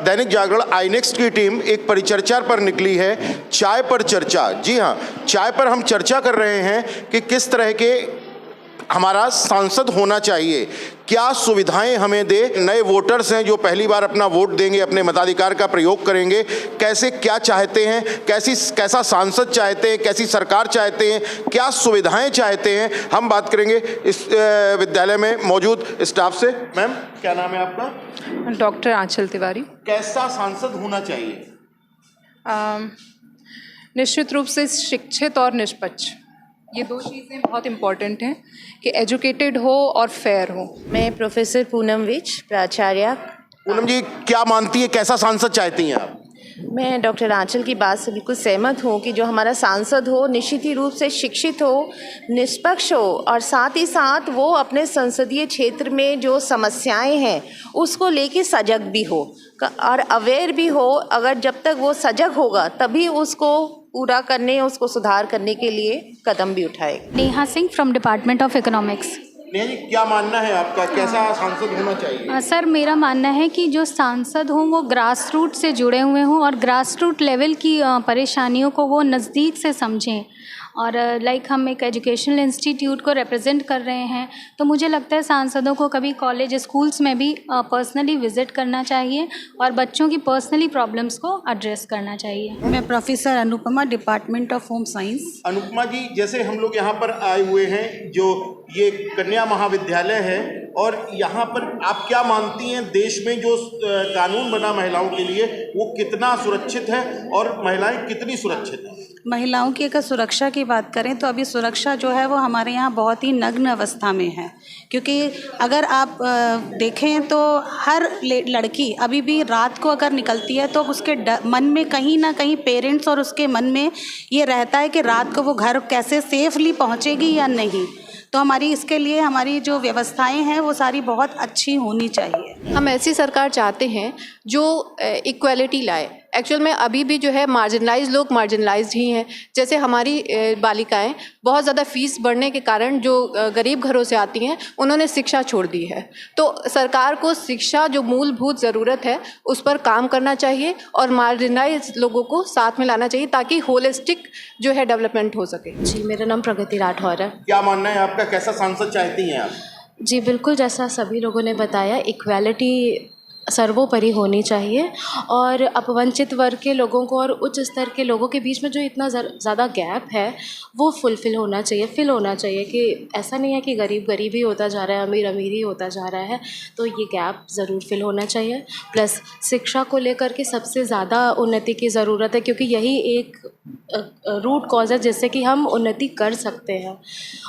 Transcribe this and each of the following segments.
Dainik Jagran iNext की team एक परिचर्चा पर निकली है, चाय पर चर्चा। जी हाँ, चाय पर हम चर्चा कर रहे हैं कि किस तरह के हमारा सांसद होना चाहिए, क्या सुविधाएं हमें दे। नए वोटर्स हैं जो पहली बार अपना वोट देंगे, अपने मताधिकार का प्रयोग करेंगे, कैसे क्या चाहते हैं, कैसा सांसद चाहते हैं, कैसी सरकार चाहते हैं, क्या सुविधाएं चाहते हैं, हम बात करेंगे इस विद्यालय में मौजूद स्टाफ से। मैम, क्या नाम है आपका? डॉक्टर आंचल तिवारी। कैसा सांसद होना चाहिए? निश्चित रूप से शिक्षित और निष्पक्ष, ये दो चीज़ें बहुत इम्पॉर्टेंट हैं कि एजुकेटेड हो और फेयर हो। मैं प्रोफेसर पूनम विज, प्राचार्य। पूनम जी, क्या मानती है, कैसा सांसद चाहती हैं आप? मैं डॉक्टर आंचल की बात से बिल्कुल सहमत हूँ कि जो हमारा सांसद हो निश्चित ही रूप से शिक्षित हो, निष्पक्ष हो और साथ ही साथ वो अपने संसदीय क्षेत्र में जो समस्याएं हैं उसको लेके सजग भी हो और अवेयर भी हो। अगर जब तक वो सजग होगा तभी उसको पूरा करने, उसको सुधार करने के लिए कदम भी उठाएगा। Neha Singh from department of economics. Neha ji, क्या मानना है आपका, कैसा सांसद होना चाहिए? सर, मेरा मानना है कि जो सांसद हों वो ग्रास रूट से जुड़े हुए हों और ग्रास रूट लेवल की परेशानियों को वो नज़दीक से समझें। और हम एक एजुकेशनल इंस्टीट्यूट को रिप्रेजेंट कर रहे हैं, तो मुझे लगता है सांसदों को कभी कॉलेज स्कूल्स में भी पर्सनली विजिट करना चाहिए और बच्चों की पर्सनली प्रॉब्लम्स को एड्रेस करना चाहिए। मैं professor Anupama, department of home science. Anupama ji, जैसे हम लोग यहाँ पर आए हुए हैं, जो ये कन्या महाविद्यालय है, और यहाँ पर आप क्या मानती हैं, देश में जो कानून बना महिलाओं के लिए वो कितना सुरक्षित है और महिलाएं कितनी सुरक्षित हैं? महिलाओं की अगर सुरक्षा की बात करें तो अभी सुरक्षा जो है वो हमारे यहाँ बहुत ही नग्न अवस्था में है, क्योंकि अगर आप देखें तो हर लड़की अभी भी रात को अगर निकलती है तो उसके मन में कहीं ना कहीं पेरेंट्स और उसके मन में ये रहता है कि रात को वो घर कैसे सेफली पहुँचेगी या नहीं। तो इसके लिए हमारी जो व्यवस्थाएं हैं वो सारी बहुत अच्छी होनी चाहिए। हम ऐसी सरकार चाहते हैं जो इक्वलिटी लाए। एक्चुअल में अभी भी जो है मार्जिनलाइज लोग मार्जिनलाइज्ड ही हैं। जैसे हमारी बालिकाएं बहुत ज़्यादा फीस बढ़ने के कारण जो गरीब घरों से आती हैं उन्होंने शिक्षा छोड़ दी है। तो सरकार को शिक्षा जो मूलभूत ज़रूरत है उस पर काम करना चाहिए और मार्जिनलाइज लोगों को साथ में लाना चाहिए ताकि होलिस्टिक जो है डेवलपमेंट हो सके। जी, मेरा नाम प्रगति राठौर है। क्या मानना है आपका, कैसा सांसद चाहती हैं आप? जी बिल्कुल, जैसा सभी लोगों ने बताया, इक्वालिटी सर्वोपरि होनी चाहिए और अपवंचित वर्ग के लोगों को और उच्च स्तर के लोगों के बीच में जो इतना ज़्यादा गैप है वो फिल होना चाहिए कि ऐसा नहीं है कि गरीब गरीब ही होता जा रहा है, अमीर अमीर ही होता जा रहा है। तो ये गैप ज़रूर फिल होना चाहिए। प्लस शिक्षा को लेकर के सबसे ज़्यादा उन्नति की ज़रूरत है, क्योंकि यही एक रूट कॉज है जिससे कि हम उन्नति कर सकते हैं।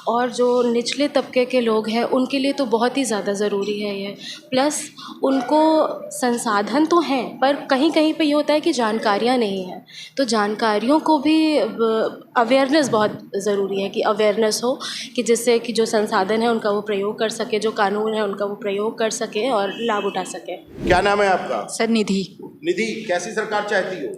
और जो निचले तबके के लोग हैं उनके लिए तो बहुत ही ज़्यादा ज़रूरी है ये। प्लस उनको संसाधन तो हैं पर कहीं कहीं पे ये होता है कि जानकारियाँ नहीं हैं, तो जानकारियों को भी अवेयरनेस बहुत ज़रूरी है कि अवेयरनेस हो कि जिससे कि जो संसाधन है उनका वो प्रयोग कर सके, जो कानून है उनका वो प्रयोग कर सके और लाभ उठा सके। क्या नाम है आपका? सर, निधि। निधि, कैसी सरकार चाहती हो?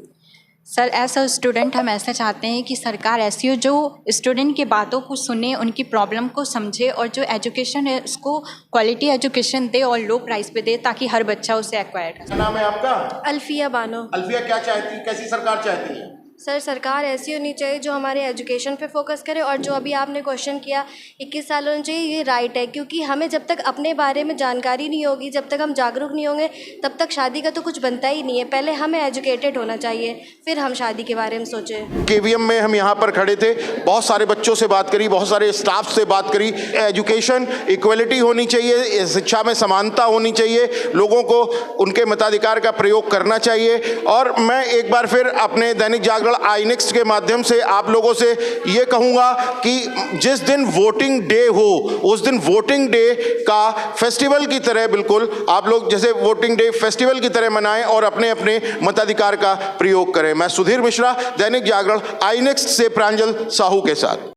सर, एज अ स्टूडेंट हम ऐसा चाहते हैं कि सरकार ऐसी हो जो स्टूडेंट की बातों को सुने, उनकी प्रॉब्लम को समझे और जो एजुकेशन है उसको क्वालिटी एजुकेशन दे और लो प्राइस पे दे ताकि हर बच्चा उसे एक्वायर कर। क्या नाम है आपका? अल्फिया बानो। अल्फिया, क्या चाहती है, कैसी सरकार चाहती है? सर, सरकार ऐसी होनी चाहिए जो हमारे एजुकेशन पे फोकस करे और जो अभी आपने क्वेश्चन किया 21 साल होना चाहिए, ये राइट है, क्योंकि हमें जब तक अपने बारे में जानकारी नहीं होगी, जब तक हम जागरूक नहीं होंगे, तब तक शादी का तो कुछ बनता ही नहीं है। पहले हमें एजुकेटेड होना चाहिए, फिर हम शादी के बारे में सोचें। केवीएम में हम यहाँ पर खड़े थे, बहुत सारे बच्चों से बात करी, बहुत सारे स्टाफ से बात करी। एजुकेशन इक्वलिटी होनी चाहिए, शिक्षा में समानता होनी चाहिए, लोगों को उनके मताधिकार का प्रयोग करना चाहिए। और मैं एक बार फिर अपने दैनिक जागरण आईनेक्स्ट के माध्यम से आप लोगों से ये कहूँगा कि जिस दिन वोटिंग डे हो उस दिन वोटिंग डे का फेस्टिवल की तरह बिल्कुल आप लोग जैसे वोटिंग डे फेस्टिवल की तरह मनाएं और अपने अपने मताधिकार का प्रयोग करें। मैं सुधीर मिश्रा, दैनिक जागरण आईनेक्स्ट से प्रांजल साहू के साथ।